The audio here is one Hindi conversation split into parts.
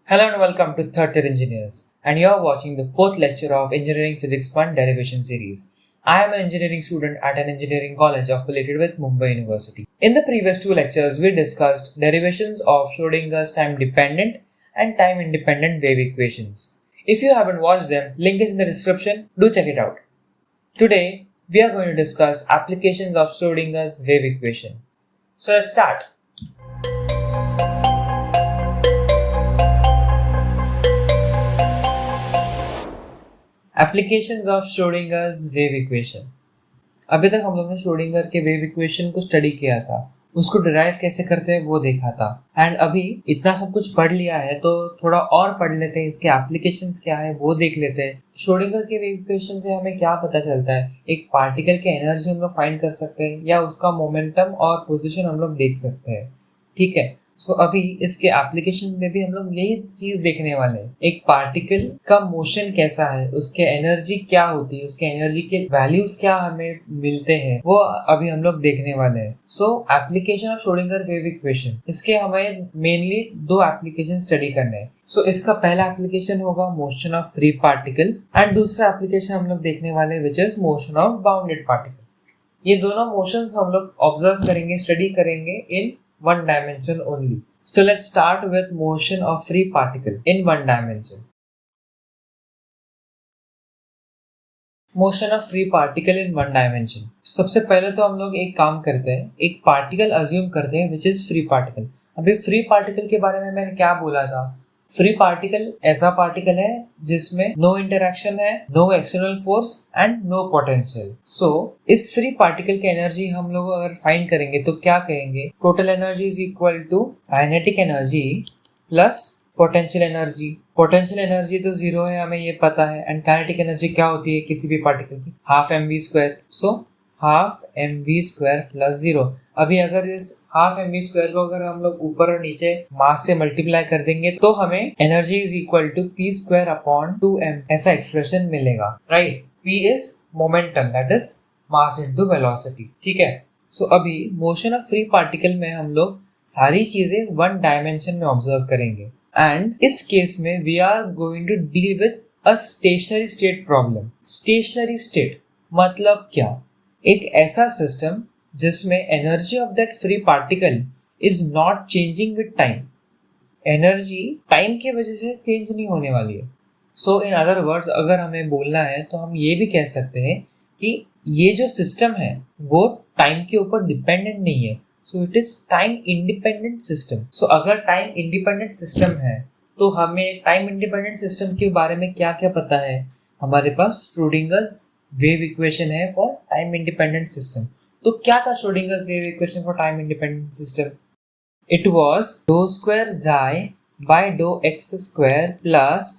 Hello and welcome to Third Tier Engineers, and you are watching the fourth lecture of Engineering Physics 1 Derivation Series. I am an engineering student at an engineering college affiliated with Mumbai University. In the previous two lectures, we discussed derivations of Schrodinger's time-dependent and time-independent wave equations. If you haven't watched them, link is in the description, do check it out. Today, we are going to discuss applications of Schrodinger's wave equation. So let's start. Applications of Schrödinger's wave equation. अभी तक हम लोग ने श्रोडिंगर के वेव इक्वेशन को स्टडी किया था, उसको डिराइव कैसे करते हैं वो देखा था। एंड अभी इतना सब कुछ पढ़ लिया है तो थोड़ा और पढ़ लेते हैं, इसके एप्लीकेशंस क्या है वो देख लेते हैं। श्रोडिंगर के वेव इक्वेशन से हमें क्या पता चलता है, एक पार्टिकल की एनर्जी हम लोग फाइंड कर सकते हैं या उसका मोमेंटम और पोजिशन हम लोग देख सकते हैं। ठीक है, सो अभी इसके एप्लीकेशन में भी हम लोग यही चीज देखने वाले हैं, एक पार्टिकल का मोशन कैसा है, उसके एनर्जी क्या होती है, उसके एनर्जी के वैल्यूज क्या हमें मिलते हैं, वो अभी हम लोग देखने वाले हैं। सो application of Schrodinger wave equation, इसके हमें मेनली दो एप्लीकेशन स्टडी करने हैं। सो इसका पहला एप्लीकेशन होगा motion of free particle and दूसरा एप्लीकेशन हम लोग देखने वाले which is motion of bounded particle. ये दोनों मोशंस हम लोग ऑब्जर्व करेंगे, स्टडी करेंगे इन one dimension only. So let's start with motion of free particle in one dimension. Motion of free particle in one dimension. सबसे पहले तो हम लोग एक काम करते हैं, एक पार्टिकल अज्यूम करते हैं which is free particle. अभी फ्री पार्टिकल के बारे में मैंने क्या बोला था, फ्री पार्टिकल ऐसा पार्टिकल है जिसमें नो इंटरैक्शन है, no external force and no potential. So इस फ्री पार्टिकल की एनर्जी हम लोग अगर फाइंड करेंगे तो क्या कहेंगे, total energy is equal to kinetic energy plus potential energy. Potential energy तो जीरो है, हमें ये पता है, एंड काइनेटिक एनर्जी क्या होती है किसी भी पार्टिकल की, half mv²। So half mv² plus zero. अभी अगर इस हाफ mv² को अगर हम लोग ऊपर और नीचे मास से मल्टीप्लाई कर देंगे तो हमें energy is equal to p² upon 2m ऐसा एक्सप्रेशन मिलेगा, right. p is momentum, that is mass into velocity. ठीक है, सो अभी मोशन ऑफ फ्री पार्टिकल में हम लोग सारी चीजें वन डायमेंशन में ऑब्जर्व करेंगे एंड इस केस में we are going to deal with a stationary state problem. Stationary state मतलब क्या, एक ऐसा सिस्टम जिसमें energy of that free particle is not changing with time. Energy time की वजह से चेंज नहीं होने वाली है। सो इन अदर वर्ड्स अगर हमें बोलना है तो हम ये भी कह सकते हैं कि ये जो सिस्टम है वो टाइम के ऊपर डिपेंडेंट नहीं है। So it is time independent system. So अगर टाइम इंडिपेंडेंट सिस्टम है तो हमें टाइम इंडिपेंडेंट सिस्टम के बारे में क्या क्या पता है, हमारे पास श्रोडिंगर्स वेव इक्वेशन है फॉर टाइम इंडिपेंडेंट सिस्टम। तो क्या था Schrödinger's wave equation for time independent system, it was ∂2 xi by ∂x² plus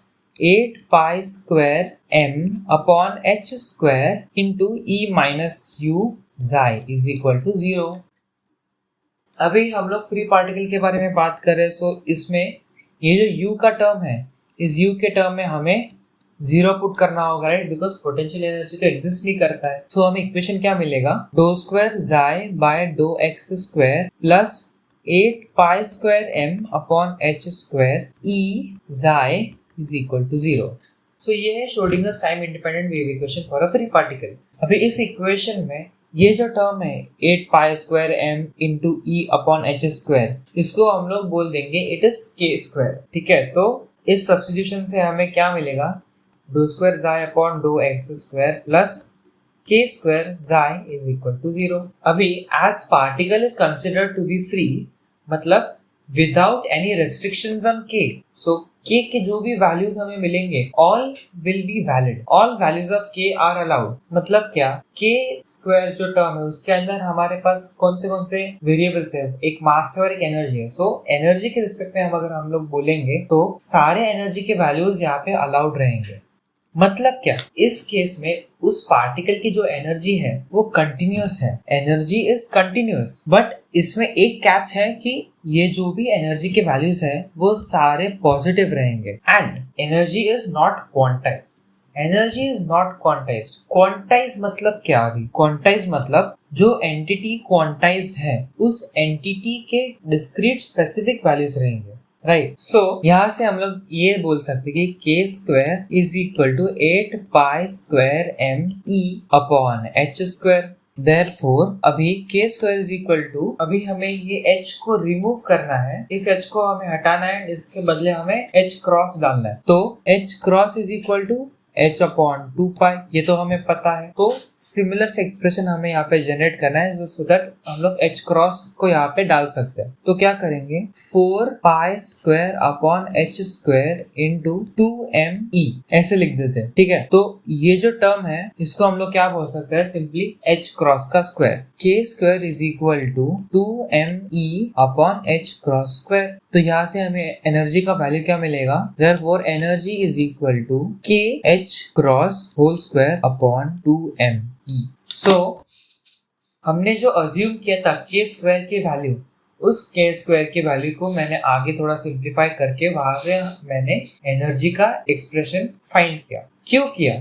8 pi² m upon h² into e minus u xi is equal to 0। अभी हम लोग फ्री पार्टिकल के बारे में बात कर रहे हैं। सो इसमें ये जो u का टर्म है, इस u के टर्म में हमें जीरो पुट करना होगा, राइट, बिकॉज पोटेंशियल एनर्जी तो एग्जिस्ट नहीं करता है। सो हमें इक्वेशन क्या मिलेगा, ∂2 xi by ∂x² plus 8 pi² m upon h² e xi is equal to 0। सो ये है Schrödinger's time independent wave equation for a free particle. अभी इस इक्वेशन में ये जो टर्म है 8 pi² m into e upon h², इसको हम लोग बोल देंगे इट इज k²। ठीक है, तो इस सब्स्टिट्यूशन से हमें क्या मिलेगा, ∂2 xi upon ∂x² plus k² xi is equal to 0। अभी as particle is considered to be free, मतलब without any restrictions on k, so k के जो भी values हमें मिलेंगे all will be valid, all values of k are allowed। मतलब क्या, k² जो टर्म है उसके अंदर हमारे पास कौन से वेरिएबल्स है, एक मास है और एक एनर्जी है। सो एनर्जी के रिस्पेक्ट में अगर हम लोग बोलेंगे तो सारे एनर्जी के वैल्यूज यहाँ पे अलाउड रहेंगे। मतलब क्या, इस केस में उस पार्टिकल की जो एनर्जी है वो कंटिन्यूअस है, एनर्जी इज कंटिन्यूअस, बट इसमें एक कैच है कि ये जो भी एनर्जी के वैल्यूज है वो सारे पॉजिटिव रहेंगे and energy is not quantized. Energy is not quantized. Quantize मतलब क्या, अभी क्वांटाइज मतलब जो एंटिटी क्वांटाइज्ड है उस एंटिटी के डिस्क्रीट स्पेसिफिक वैल्यूज रहेंगे। राइट। सो यहाँ से हम लोग ये बोल सकते कि k square is equal to 8 pi square m e upon h square. Therefore, अभी k square is equal to, अभी हमें ये h को रिमूव करना है, इस h को हमें हटाना है, इसके बदले हमें h क्रॉस डालना है। तो h cross is equal to h upon 2 pi, ये तो हमें पता है। तो सिमिलर से एक्सप्रेशन हमें यहाँ पे जनरेट करना है सो दैट हम लोग h क्रॉस को यहाँ पे डाल सकते हैं। तो क्या करेंगे, 4 pi square upon h square into 2me ऐसे लिख देते हैं, ठीक है। तो ये जो टर्म है इसको हम लोग क्या बोल सकते हैं, सिंपली h क्रॉस का square. k square is equal to 2me upon h cross square. तो यहाँ से हमें एनर्जी का वैल्यू क्या मिलेगा, therefore energy is equal to k h cross whole square upon 2me। So हमने जो अज्यूम किया था k स्क्वायर की वैल्यू, उस k स्क्वायर की वैल्यू को मैंने आगे थोड़ा सिंप्लीफाई करके वहां से मैंने एनर्जी का एक्सप्रेशन फाइंड किया। क्यों किया,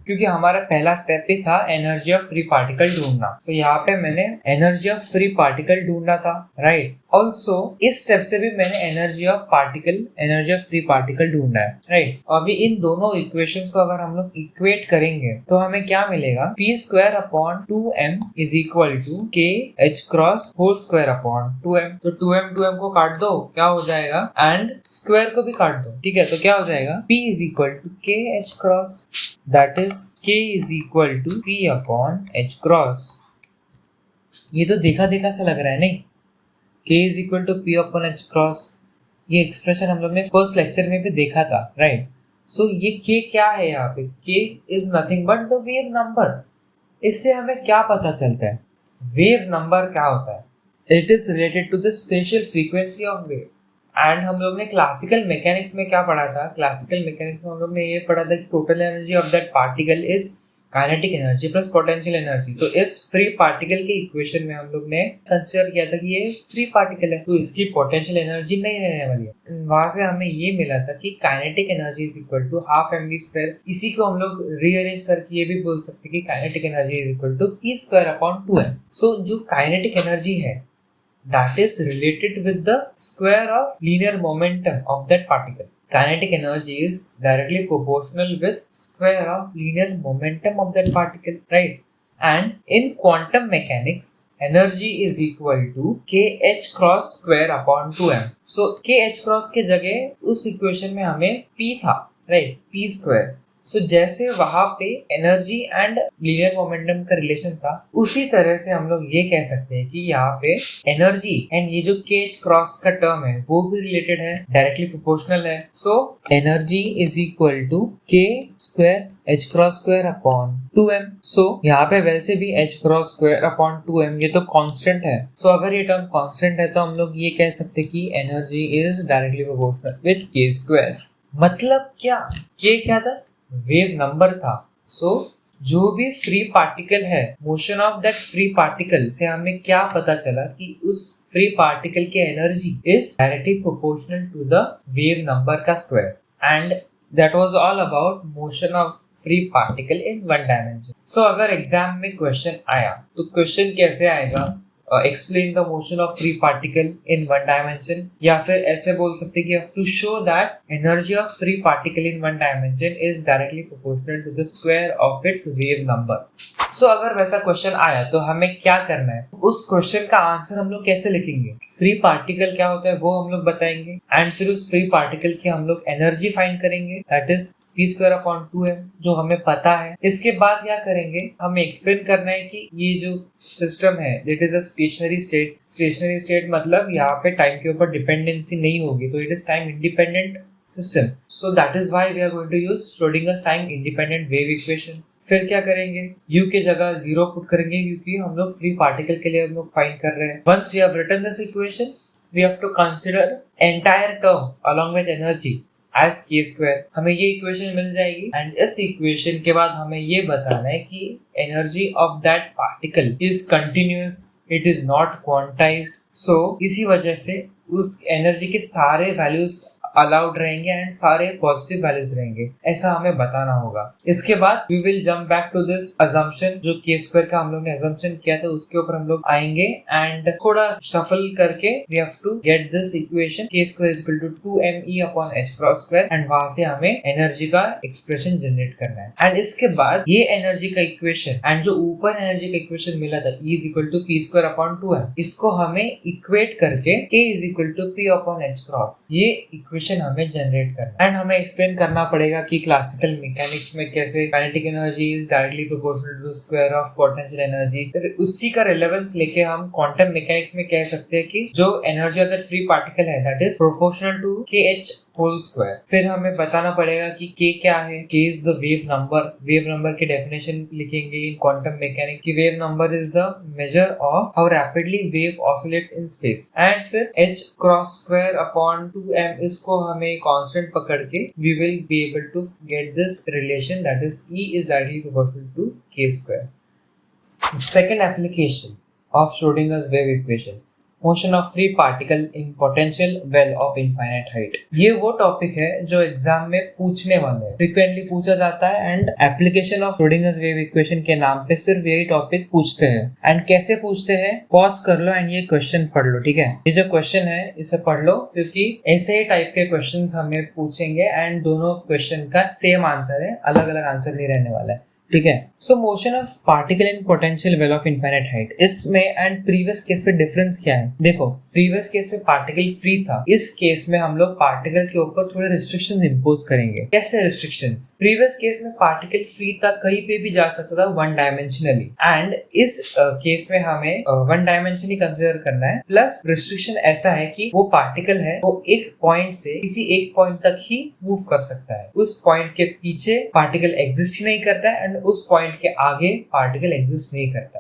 क्योंकि हमारा पहला स्टेप ही था एनर्जी ऑफ फ्री पार्टिकल ढूंढना। तो यहाँ पे मैंने एनर्जी ऑफ फ्री पार्टिकल ढूंढना था, राइट। ऑल्सो इस स्टेप से भी मैंने एनर्जी ऑफ फ्री पार्टिकल ढूंढना है, राइट। अभी इन दोनों इक्वेशंस को अगर हम लोग इक्वेट करेंगे तो हमें क्या मिलेगा, p square upon 2m is equal to k h cross whole square upon 2m। तो 2m को काट दो, क्या हो जाएगा, एंड स्क्वायर को भी काट दो, ठीक है। तो क्या हो जाएगा, p is equal to k h cross, that is k is equal to p upon h cross. ये तो देखा देखा सा लग रहा है नहीं, k is equal to p upon h cross. ये एक्सप्रेशन हम लोग ने फर्स्ट लेक्चर में भी देखा था, राइट। सो ये k क्या है, यहाँ पे k is nothing but the wave number. इससे हमें क्या पता चलता है, वेव नंबर क्या होता है, it is related to the special frequency of wave. And हम लोग ने क्लासिकल मैकेनिक्स में क्या पढ़ा था, क्लासिकल मैकेनिक्स में हम लोग ने ये पढ़ा था कि total energy of that particle is kinetic energy plus potential energy. तो इस फ्री पार्टिकल के इक्वेशन में हम लोग ने कंसीडर किया था कि ये फ्री पार्टिकल है तो इसकी पोटेंशियल एनर्जी नहीं रहने वाली है। वहां से हमें ये मिला था कि kinetic energy is equal to half mv square. इसी को हम लोग रीअरेंज करके ये भी बोल सकते हैं कि kinetic energy is equal to p square upon 2m। So जो काइनेटिक एनर्जी है that is related with the square of linear momentum of that particle. Kinetic energy is directly proportional with square of linear momentum of that particle, right? And in quantum mechanics, energy is equal to kh cross square upon 2m. So kh cross के जगह उस इक्वेशन में हमें p था, right? p square. सो जैसे वहां पे एनर्जी एंड लीनियर मोमेंटम का रिलेशन था, उसी तरह से हम लोग ये कह सकते हैं कि यहाँ पे एनर्जी एंड ये जो KH क्रॉस का टर्म है वो भी रिलेटेड है, डायरेक्टली प्रोपोर्शनल है। So energy is equal to k square h cross square upon 2m। So यहाँ पे वैसे भी h cross square upon 2m ये तो कांस्टेंट है। सो अगर ये टर्म कांस्टेंट है तो हम लोग ये कह सकते हैं कि energy is directly proportional with k square. मतलब क्या, k क्या था, वेव नंबर था। सो जो भी फ्री पार्टिकल है, motion of that free particle से हमें क्या पता चला कि उस फ्री पार्टिकल की energy is directly proportional to the wave number का square. And that was all about motion of free particle in one dimension. So अगर एग्जाम में क्वेश्चन आया तो क्वेश्चन कैसे आएगा, explain the motion of free particle in one dimension, या फिर ऐसे बोल सकते कि you have to show that energy of free particle in one dimension is directly proportional to the square of its wave number। So अगर वैसा क्वेश्चन आया तो हमें क्या करना है, उस क्वेश्चन का आंसर हम लोग कैसे लिखेंगे, फ्री पार्टिकल क्या होता है वो हम लोग बताएंगे एंड फिर उस फ्री पार्टिकल की हम लोग एनर्जी फाइंड करेंगे, that is p square upon 2m जो हमें पता है। इसके बाद क्या करेंगे, हमें एक्सप्लेन करना है कि ये जो सिस्टम है that is a stationary state. Stationery state मतलब यहाँ पे टाइम के ऊपर डिपेंडेंसी नहीं होगी, तो it is time independent system. So that is why we are going to use Schrodinger's time independent wave equation. फिर क्या करेंगे, u के जगह 0 पुट करेंगे क्योंकि हम लोग फ्री पार्टिकल के लिए हम लोग फाइंड कर रहे हैं। Once we have written this equation we have to consider entire term along with energy as k square. हमें ये इक्वेशन मिल जाएगी एंड इस इक्वेशन के बाद हमें ये बताना है कि energy of that particle is continuous, it is not quantised. So इसी वजह से उस एनर्जी के सारे वैल्यूज अलाउड रहेंगे एंड सारे पॉजिटिव वैल्यूज रहेंगे, ऐसा हमें बताना होगा। इसके बाद we will jump back to this assumption, जो के स्क्वायर का हम लोग ने अजम्पशन किया था उसके ऊपर हम लोग आएंगे एंड थोड़ा शफल करके we have to get this equation k square is equal to 2me upon h cross square and वहां से हमें एनर्जी का एक्सप्रेशन जनरेट करना है। एंड इसके बाद ये एनर्जी का इक्वेशन एंड जो ऊपर एनर्जी का इक्वेशन मिला था E is equal to p square upon 2m, इसको हमें इक्वेट करके K is equal to P upon h cross, ये इक्वेशन हमें जनरेट करना है। एंड हमें एक्सप्लेन करना पड़ेगा कि क्लासिकल मैकेनिक्स में कैसे kinetic energy is directly proportional to square of potential energy. फिर उसी का रिलेवेंस लेके हम क्वांटम मैकेनिक्स में कह सकते हैं कि जो energy of that free particle है that is proportional to kh whole square. फिर हमें बताना पड़ेगा कि k क्या है। k is the wave number, wave number की डेफिनेशन लिखेंगे इन क्वांटम मैकेनिक्स की wave number is the measure of how rapidly wave oscillates in space. And फिर h cross square upon 2m, इसको हमें कांस्टेंट पकड़ के we will be able to get this relation that is E is directly proportional to k square. The second application of Schrodinger's wave equation, motion of free particle in potential well of infinite height. ये वो टॉपिक है जो एग्जाम में पूछने वाले हैं, फ्रीक्वेंटली पूछा जाता है and application of Schrödinger's wave equation के नाम पे सिर्फ यही टॉपिक पूछते हैं। एंड कैसे पूछते हैं, पॉज कर लो एंड ये क्वेश्चन पढ़ लो, ठीक है। ये जो क्वेश्चन है इसे पढ़ लो क्योंकि ऐसे ही टाइप के क्वेश्चंस हमें पूछेंगे एंड दोनों क्वेश्चन का सेम आंसर है, अलग अलग आंसर नहीं रहने वाला है, ठीक है। सो motion of particle in potential well of infinite height, इसमें एंड प्रीवियस केस में डिफरेंस क्या है। देखो प्रीवियस केस में पार्टिकल फ्री था, इस केस में हम लोग पार्टिकल के ऊपर थोड़े रिस्ट्रिक्शंस इंपोज करेंगे। कैसे रिस्ट्रिक्शंस? प्रीवियस केस में पार्टिकल फ्री था, कहीं पे भी जा सकता था वन डायमेंशनली, एंड इस केस में हमें वन डायमेंशनली कंसिडर करना है। प्लस रिस्ट्रिक्शन ऐसा है कि वो पार्टिकल है वो एक पॉइंट से किसी एक पॉइंट तक ही मूव कर सकता है, उस पॉइंट के पीछे पार्टिकल एग्जिस्ट ही नहीं करता है एंड उस पॉइंट के आगे पार्टिकल एग्जिस्ट नहीं करता,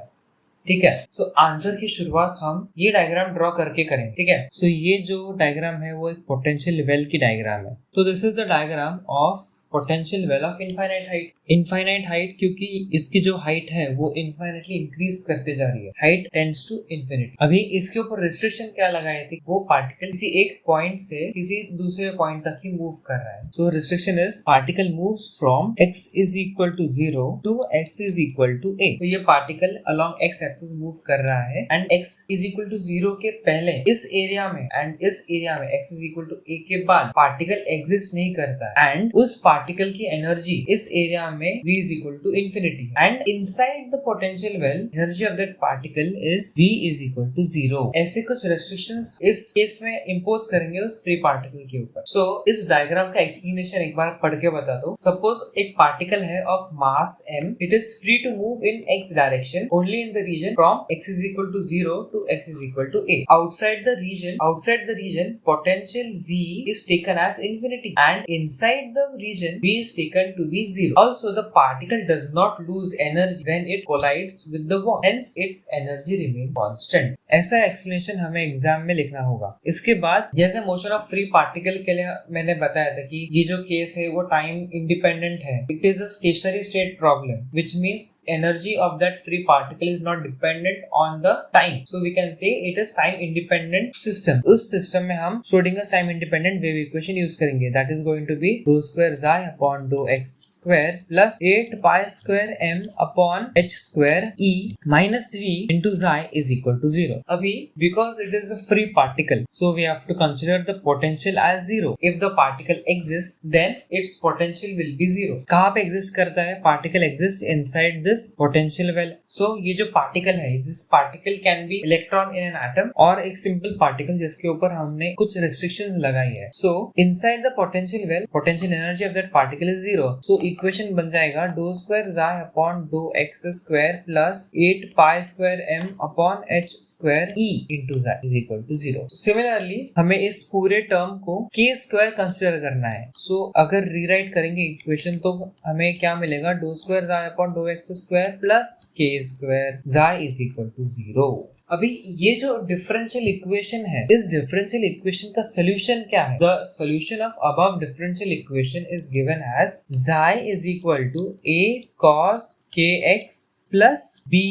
ठीक है। सो आंसर की शुरुआत हम ये डायग्राम ड्रॉ करके करेंगे, ठीक है। सो ये जो डायग्राम है वो एक पोटेंशियल वेल की डायग्राम है। तो this is the diagram of potential well of infinite height. Infinite height क्योंकि इसकी जो हाइट है वो इनफाइनाइटली इंक्रीज करते जा रही है, हाइट टेंड्स टू इंफिनिटी। अभी इसके ऊपर रिस्ट्रिक्शन क्या लगाई थी, वो पार्टिकल किसी एक पॉइंट से किसी दूसरे पॉइंट तक ही मूव कर रहा है। So restriction is particle moves from x is equal to 0 to x is equal to a। तो ये particle along x axis move कर रहा है and x is equal to 0 के पहले इस एरिया में एंड इस एरिया में x is equal to a के बाद पार्टिकल एग्जिस्ट नहीं करता है एंड उस पार्टिकल की एनर्जी इस एरिया में v is equal to infinity and inside the potential well energy of that particle is v is equal to 0। ऐसे कुछ restrictions इस केस में impose करेंगे उस free particle के ऊपर। So इस डायग्राम का explanation एक बार पढ़ के बता दो। Suppose एक particle है of mass m, it is free to move in x direction only in the region from x is equal to 0 to x is equal to a। outside the region potential v is taken as infinity and inside the region v is taken to be 0। Also the particle does not lose energy when it collides with the wall, hence its energy remain constant। ऐसा एक्सप्लेनेशन हमें एग्जाम में लिखना होगा। इसके बाद जैसे मोशन ऑफ फ्री पार्टिकल के लिए मैंने बताया था कि ये जो केस है वो टाइम इंडिपेंडेंट है, it is a stationary state problem which means energy of that free particle is not dependent on the time, so we can say it is time independent system. उस सिस्टम में हम Schrodinger's time independent wave equation use करेंगे, that is going to be dou square xi upon dou x square plus 8 pi square m upon h square e minus v into xi is equal to 0। अभी because it is a free particle, so we have to consider the potential as 0। If the particle exists, then its potential will be 0। कहाँ पे exist करता है? Particle exists inside this potential well। So ये जो particle है, this particle can be electron in an atom और एक simple particle जिसके ऊपर हमने कुछ restrictions लगाई है। So inside the potential well, potential energy of that particle is 0। So equation बन जाएगा dou square xi upon dou x square plus 8 pi square m upon h square e into xi is equal to 0। Similarly हमें इस पूरे टर्म को k square कंसिडर करना है। So अगर रीराइट करेंगे इक्वेशन तो हमें क्या मिलेगा, dou square xi upon dou x square plus k square xi is equal to 0। अभी ये जो डिफरेंशियल इक्वेशन है, इस डिफरेंशियल इक्वेशन का सोल्यूशन क्या है? The solution of above differential equation is given as xi is equal to a cos kx plus b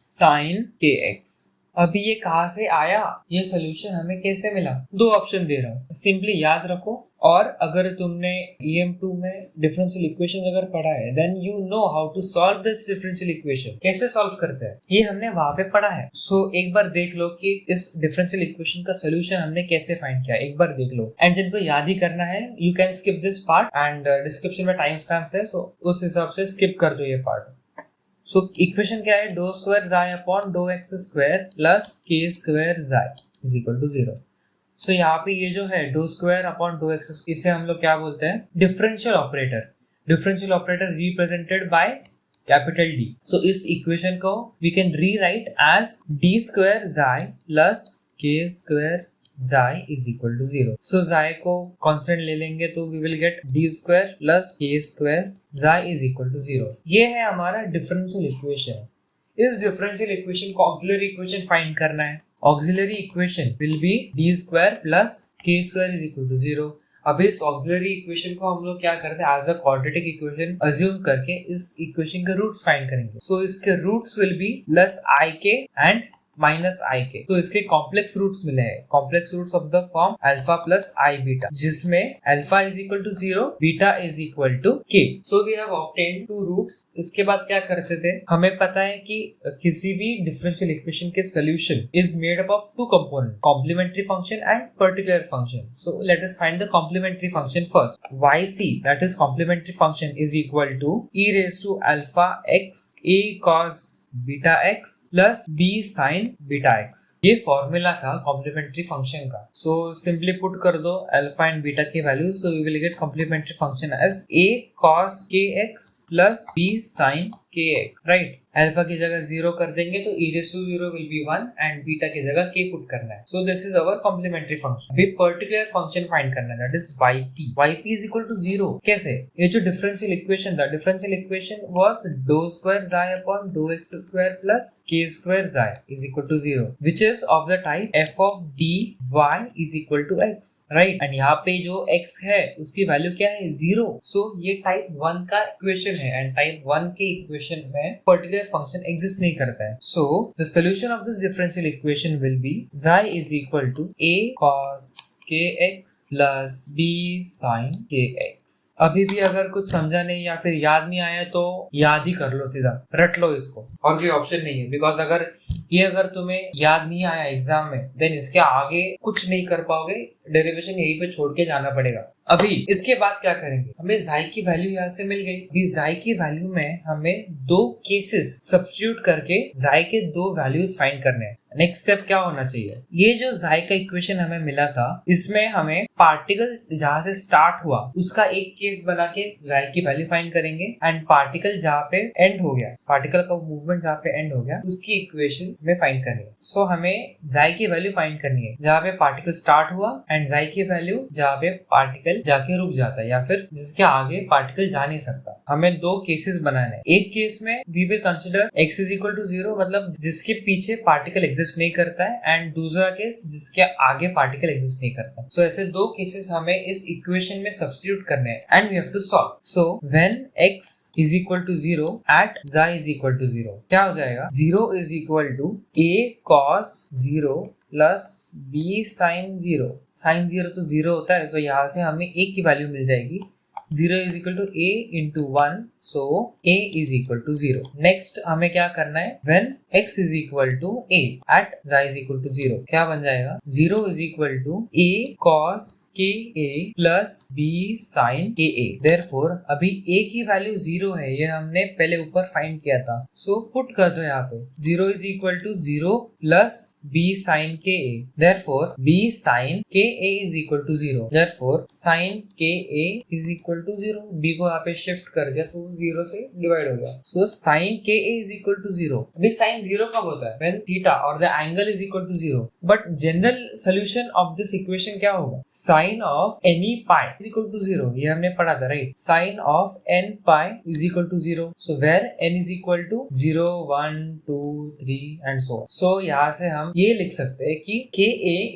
sin kx। अभी ये कहाँ से आया, ये सोल्यूशन हमें कैसे मिला? दो ऑप्शन दे रहा हूँ, सिंपली याद रखो और अगर तुमने EM2 में डिफरेंशियल इक्वेशन अगर पढ़ा है, then you know how to solve this differential equation, कैसे सॉल्व करते हैं ये हमने वहां पे पढ़ा है। सो एक बार देख लो कि इस डिफरेंशियल इक्वेशन का सोल्यूशन हमने कैसे फाइंड किया, एक बार देख लो। एंड जिनको याद ही करना है you can skip this part, and description में टाइम स्टैम्प्स है, सो उस हिसाब से स्किप कर दो ये पार्ट। सो इक्वेशन क्या है, do square psi upon do x square plus k square जाई इज इक्वल टू 0। सो यहाँ पे ये जो है do square upon do x, इसे हम लोग क्या बोलते हैं, differential operator. Differential operator represented by capital D. So इस इक्वेशन को we can rewrite as D square psi plus k square जाई is equal to 0। So psi को कांस्टेंट ले लेंगे तो we will get D square plus k square जाई इज इक्वल टू 0। ये है हमारा डिफरेंशियल इक्वेशन। इस डिफरेंशियल इक्वेशन को ऑक्सिलरी इक्वेशन फाइंड करना है। Auxiliary equation will be D square plus k square is equal to 0। अब इस ऑक्सिलरी इक्वेशन को हम लोग क्या करते हैं, as a quadratic equation assume करके इस इक्वेशन के रूट्स फाइंड करेंगे। सो इसके roots will be plus i k and minus आई के। तो इसके कॉम्प्लेक्स रूट्स मिले हैं, complex roots of the form alpha plus i beta, जिसमें alpha is equal to 0, beta is equal to k. So we have obtained two roots. इसके बाद क्या करते थे, हमें पता है कि किसी भी डिफरेंशियल इक्वेशन के solution is made up of two component, complementary function and particular function. So let us find the complementary function first. yc that is complementary function is equal to e raised to alpha x a cos beta x plus b sin beta x। ये फॉर्मूला था कॉम्प्लीमेंट्री फंक्शन का। सो सिंपली पुट कर दो अल्फा एंड बीटा की values, so we will get complementary function as a cos kx plus b sin kx, right. Alpha की जगह 0 कर देंगे तो e raised to 0 will be 1 and beta की जगह k पुट करना है। So this is our complementary function. अभी पर्टिकुलर फंक्शन फाइंड करना है, that is yp। yp is equal to 0 कैसे, ये जो डिफरेंशियल इक्वेशन था, differential equation was do square psi upon do x square plus k square जाई is equal to 0, which is of the type f of dy is equal to x, right. And यहाँ पे जो x है उसकी वैल्यू क्या है, 0। सो ये टाइप 1 का इक्वेशन है, एंड टाइप 1 के इक्वेशन में पर्टिकुलर फंक्शन एग्जिस्ट नहीं करता है। So the solution of this differential equation will be xi is equal to a cos kx plus b sin kx। अभी भी अगर कुछ समझा नहीं या फिर याद नहीं आया तो याद ही कर लो, सीधा रट लो इसको, और कोई ऑप्शन नहीं है। बिकॉज अगर तुम्हें याद नहीं आया एग्जाम में, देन इसके आगे कुछ नहीं कर पाओगे, डेरिवेशन यहीं पे छोड़ के जाना पड़ेगा। अभी इसके बाद क्या करेंगे, हमें जाई की वैल्यू यहाँ से मिल गई। अभी जाई की वैल्यू में हमें दो केसेस सब्स्टिट्यूट करके जाई के दो वैल्यूज फाइंड करने हैं। नेक्स्ट स्टेप क्या होना चाहिए, ये जो जाई का इक्वेशन हमें मिला था, इसमें हमें पार्टिकल जहां से स्टार्ट हुआ उसका एक केस बना के जाई की वैल्यू फाइंड करेंगे, एंड पार्टिकल जहाँ पे एंड हो गया, पार्टिकल का मूवमेंट जहाँ पे एंड हो गया उसकी इक्वेशन में फाइंड करनी है। सो हमें जाई की वैल्यू फाइंड करनी है जहाँ पे पार्टिकल स्टार्ट हुआ, एंड जाई की वैल्यू जहाँ पे पार्टिकल जाके रुक जाता है या फिर जिसके आगे पार्टिकल जा नहीं सकता। हमें दो केसेस बनाने हैं। एक केस में we will consider x is equal to 0, मतलब जिसके पीछे पार्टिकल एग्जिस्ट नहीं करता है, एंड दूसरा केस जिसके आगे पार्टिकल एग्जिस्ट नहीं करता। सो ऐसे दो केसेस हमें इस इक्वेशन में सब्स्टिट्यूट करने हैं, and we have to solve. So when x is equal to 0 at xi is equal to 0, क्या हो जाएगा, 0 is equal to a cos 0 plus b sin 0। sin 0 तो 0 होता है, सो यहाँ से हमें a की वैल्यू मिल जाएगी। 0 is equal to a into 1, so a is equal to 0. Next हमें क्या करना है, when x is equal to a at xi is equal to 0, क्या बन जाएगा, 0 is equal to a cos ka plus b sin ka। Therefore अभी a की वैल्यू 0 है, ये हमने पहले ऊपर फाइंड किया था, so पुट कर दो यहाँ पे 0 is equal to 0 plus b sin ka। Therefore b sin ka is equal to 0। Therefore sin ka is equal to 0, b को यहाँ पे शिफ्ट कर दिया तो 0 से डिवाइड हो गया। सो sin ka is equal to 0। अभी sin 0 कब होता है, when theta or the angle is equal to 0। But general solution of this equation क्या होगा, sin of any pi is equal to 0, ये हमने पढ़ा था, right. sin of n pi is equal to 0, so where n is equal to 0 1 2 3 and so on। so यहाँ से हम ये लिख सकते हैं कि ka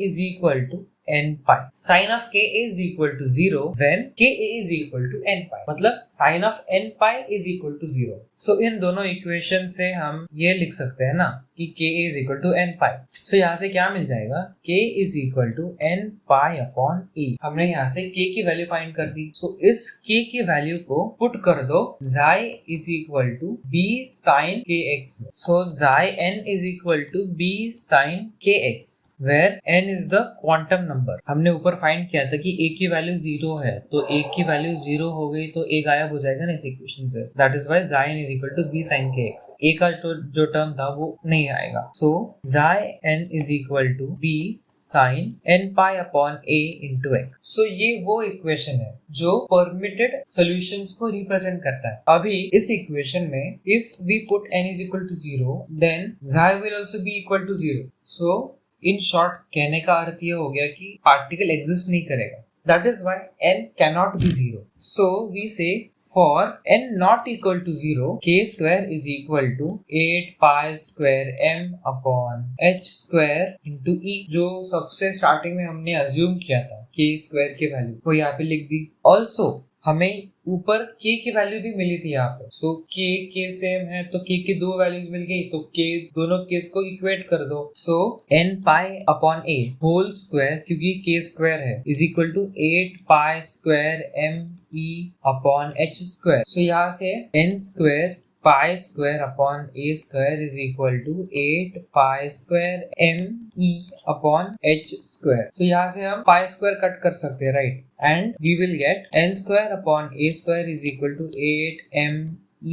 is equal to n pi. Sin of k is equal to 0 when ka is equal to n pi. मतलब sin of n pi is equal to 0. So इन दोनों इक्वेशन से हम ये लिख सकते हैं ना कि k is equal to n pi. So यहाँ से क्या मिल जाएगा, k is equal to n pi upon a. हमने यहाँ से k की वैल्यू फाइंड कर दी. So इस k की वैल्यू को पुट कर दो xi is equal to b sin kx में. So xi n is equal to b sin kx where n is the quantum number. हमने ऊपर फाइंड किया था कि a की वैल्यू 0 है, तो a की वैल्यू 0 हो गई तो a गायब हो जाएगा ना इस इक्वेशन से. That is why xi n is equal to b sin kx. a का जो टर्म था वो नहीं आएगा. So xi n is equal to b sin n pi upon a into x. So ये वो इक्वेशन है जो परमिटेड सॉल्यूशंस को रिप्रेजेंट करता है. अभी इस इक्वेशन में if we put n is equal to 0 then xi will also be equal to 0. So in short कहने का अर्थ ये हो गया कि पार्टिकल एग्जिस्ट नहीं करेगा. That is why n cannot be 0. So we say for n not equal to 0, k square is equal to 8 pi square m upon h square into e. जो सबसे स्टार्टिंग में हमने अज्यूम किया था k स्क्वायर की वैल्यू वो यहाँ पे लिख दी. ऑल्सो हमें ऊपर k की वैल्यू भी मिली थी यहाँ पे. सो k सेम है तो k की दो वैल्यूज मिल गई तो k दोनों केस को इक्वेट कर दो. So n pi upon a whole square क्योंकि k स्क्वायर है is equal to 8 pi square m e upon h square. So यहाँ से n square pi square upon a square is equal to 8 pi square m e upon h square. So यहाँ से हम pi square कट कर सकते हैं, right? And we will get n square upon a square is equal to 8 m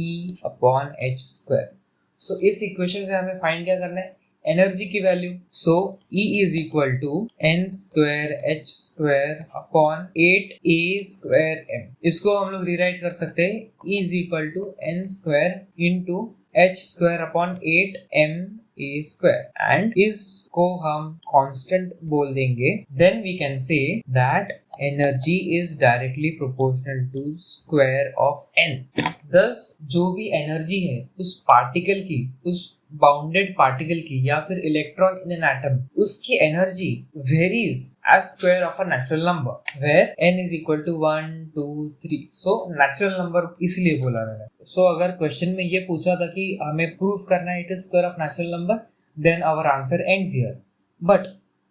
e upon h square. So इस इक्वेशन से हमें फाइंड क्या करना है, एनर्जी की value. So E is equal to n square h square upon 8a square m. इसको हम लोग रीराइट कर सकते हैं E is equal to n square into h square upon 8m a square. And इसको हम कांस्टेंट बोल देंगे. Then we can say that energy is directly proportional to square of n. Thus जो भी एनर्जी है उस पार्टिकल की, उस बाउंडेड पार्टिकल की या फिर इलेक्ट्रॉन इन एन एटम, उसकी energy varies as square of a natural number where n is equal to 1 2 3. सो नेचुरल नंबर इसलिए बोला मैंने. सो अगर क्वेश्चन में ये पूछा था कि हमें प्रूफ करना है it is square of natural number, then our answer ends here. But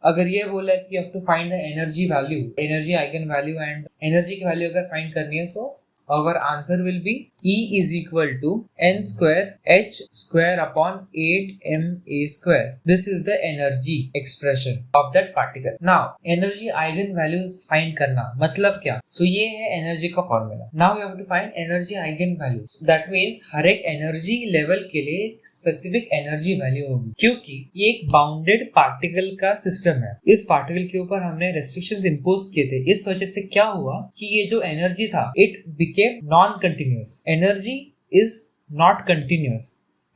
अगर ये बोला कि you have to find the energy value, energy eigen value and energy की वैल्यू अगर फाइंड करनी है, सो our answer will be E is equal to n square h square upon 8 m a square. This is the energy expression of that particle. Now energy eigen values find करना मतलब क्या? So ये है energy का formula. Now you have to find energy eigen values. That means हर एक energy level के लिए specific energy value होगी, क्योंकि ये एक bounded particle का system है. इस particle के ऊपर हमने restrictions impose किए थे. इस वजह से क्या हुआ कि ये जो energy था it became non-continuous. Energy is not continuous,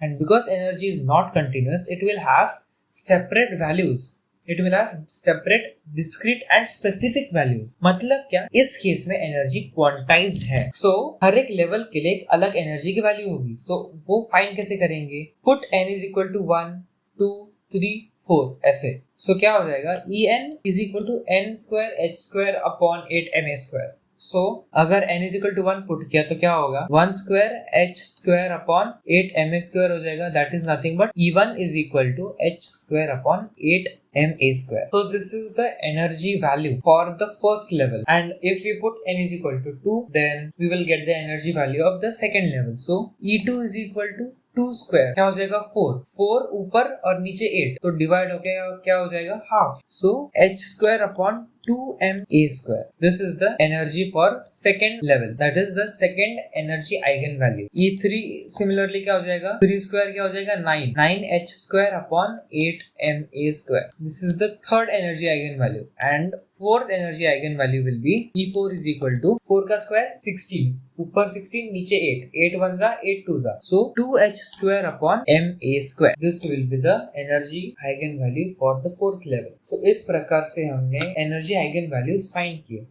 and because energy is not continuous, it will have separate values. It will have separate, discrete and specific values. मतलब क्या, इस केस में एनर्जी क्वांटाइज्ड है. सो हर एक लेवल के लिए एक अलग एनर्जी की वैल्यू होगी. सो वो फाइंड कैसे करेंगे? Put n is equal to 1 2 3 4 ऐसे. सो क्या हो जाएगा, En is equal to n square h square upon 8 ma square. So अगर n is equal to 1 put किया तो क्या होगा, 1 square h square upon 8 ma square हो जाएगा. That is nothing but E1 is equal to h square upon 8 ma square. So this is the energy value for the first level, and if we put n is equal to 2, then we will get the energy value of the second level. So E2 is equal to 2 square क्या हो जाएगा, 4 ऊपर और नीचे 8 तो डिवाइड हो गया, क्या हो जाएगा, half. So h square upon 2ma square. This is the energy for second level. That is the second energy eigen value. E3 similarly क्या हो जाएगा, 3 square क्या हो जाएगा, 9h square upon 8ma square. This is the third energy eigen value, and fourth energy eigen value will be E4 is equal to 4 का square 16, ऊपर 16 नीचे 8 1 जा 8 2 जा. So 2h square upon ma square. This will be the energy eigen value for the fourth level. So इस प्रकार से हमने energy eigen values find किए.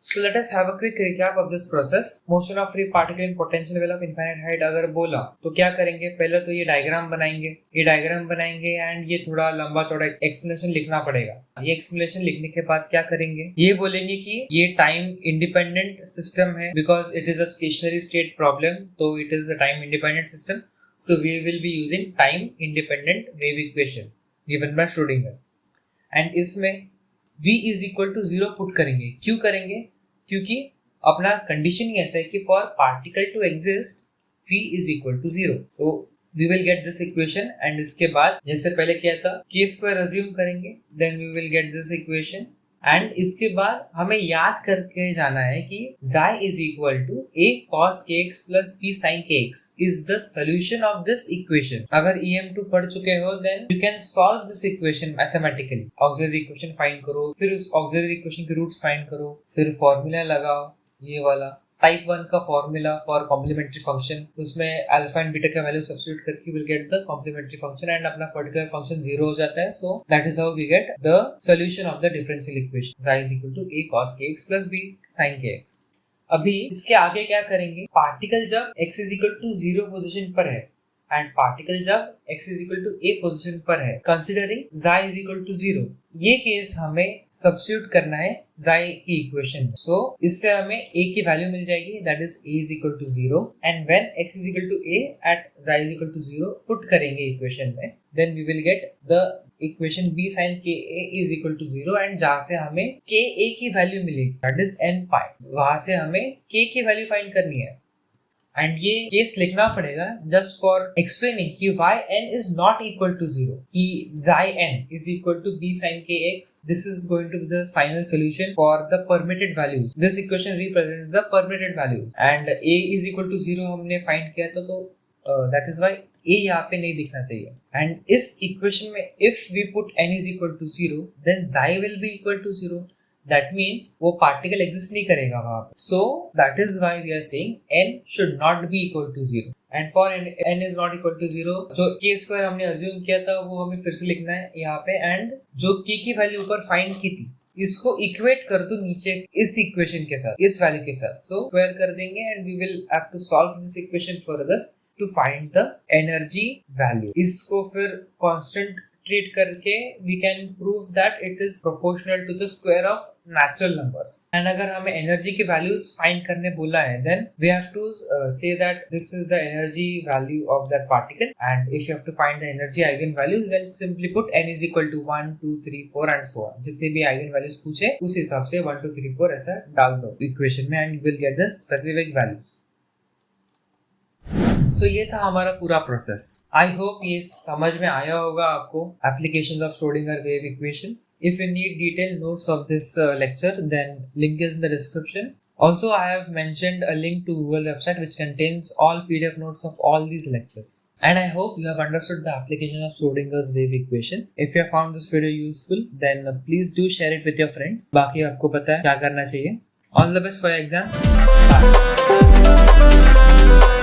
So let us have a quick recap of this process. Motion of free particle in potential level of infinite height अगर बोला तो क्या करेंगे, पहले तो ये डायग्राम बनाएंगे एंड ये थोड़ा लंबा चौड़ा एक्सप्लेनेशन लिखना पड़ेगा। ये एक्सप्लेनेशन लिखने के बाद क्या करेंगे, ये बोलेंगे कि ये टाइम इंडिपेंडेंट सिस्टम है because it is a stationary state problem, तो it is a time independent system, so we will be using time independent wave equation given by Schrodinger. And इसमें v is equal to 0 put करेंगे। क्यों करेंगे, क्योंकि अपना कंडीशन ही ऐसा है कि for particle to exist v is equal to 0, so we will get this equation. And इसके बाद जैसे पहले किया था k स्क्वायर अज्यूम करेंगे, then we will get this equation. And इसके बाद हमें याद करके जाना है कि xi is equal to a cos kx plus b sin kx is the solution of this equation. अगर EM2 पढ़ चुके हो then you can solve this equation mathematically. Auxiliary equation find करो, फिर उस ऑक्सिलरी इक्वेशन के रूट्स फाइंड करो, फिर फॉर्मूला लगाओ, ये वाला टाइप 1 का फॉर्मूला फॉर कॉम्प्लीमेंट्री फंक्शन, उसमें अल्फा एंड बीटा का वैल्यू सब्स्टिट्यूट करके will get the complementary function and अपना पर्टिकुलर फंक्शन 0 हो जाता है। So that is how we get the solution of the differential equation xi is equal to a cos kx plus b sin kx। अभी इसके आगे क्या करेंगे, पार्टिकल जब x is equal to 0 position पर है एंड पार्टिकल जब x is equal to a position पर है, considering xi is equal to 0, ये केस हमें सब्स्टिट्यूट करना है xi की इक्वेशन में। सो इससे हमें a की वैल्यू मिल जाएगी, that is a is equal to 0 and when x is equal to a at xi is equal to 0 put करेंगे इक्वेशन में, then we will get the equation b sin ka is equal to 0 and जहां से हमें ka की वैल्यू मिलेगी दैट इज n pi, वहां से हमें k की वैल्यू फाइंड करनी है। एंड ये केस लिखना पड़ेगा जस्ट फॉर एक्सप्लेनिंग कि y n is not equal to 0, कि xi n is equal to b sin kx, this is going to be the final solution for the permitted values. This equation represents the permitted values and a is equal to 0 हमने फाइंड किया था, तो that is why a यहाँ पे नहीं दिखना चाहिए। एंड इस इक्वेशन में if we put n is equal to 0 then xi will be equal to 0, that means वो पार्टिकल एग्जिस्ट नहीं करेगा वहां पे। So that is why we are saying n should not be equal to 0 and for n is not equal to 0, जो k स्क्वायर हमने अज्यूम किया था वो हमें फिर से लिखना है यहाँ पे, एंड जो k की वैल्यू ऊपर फाइंड की थी इसको इक्वेट कर दो नीचे इस इक्वेशन के साथ, इस वैल्यू के साथ, सो स्क्वायर कर देंगे and we will have to solve this equation further to find the energy value. इसको फिर कांस्टेंट ट्रीट करके we can prove that it is proportional to the square of natural numbers. And अगर हमें एनर्जी की वैल्यूज फाइंड करने बोला है then we have to say that this is the energy value of that particle and if you have to find the energy eigen values then simply put n is equal to 1 2 3 4 and so on, जितने भी आइगन वैल्यूज पूछे उस हिसाब से 1 2 3 4 ऐसा डाल दो इक्वेशन में and you will get the specific values. So ये था हमारा पूरा प्रोसेस। आई होप ये समझ में आया होगा आपको application of Schrodinger wave equations. If you need detail notes of this lecture then link is in the description. Also, I have mentioned a link to Google website which contains all PDF notes of all these lectures. And I hope you have understood the application of Schrodinger's wave equation. If you have found this video useful, then please do share it with your friends. बाकी आपको पता है क्या करना चाहिए। All the best for your exams. Bye.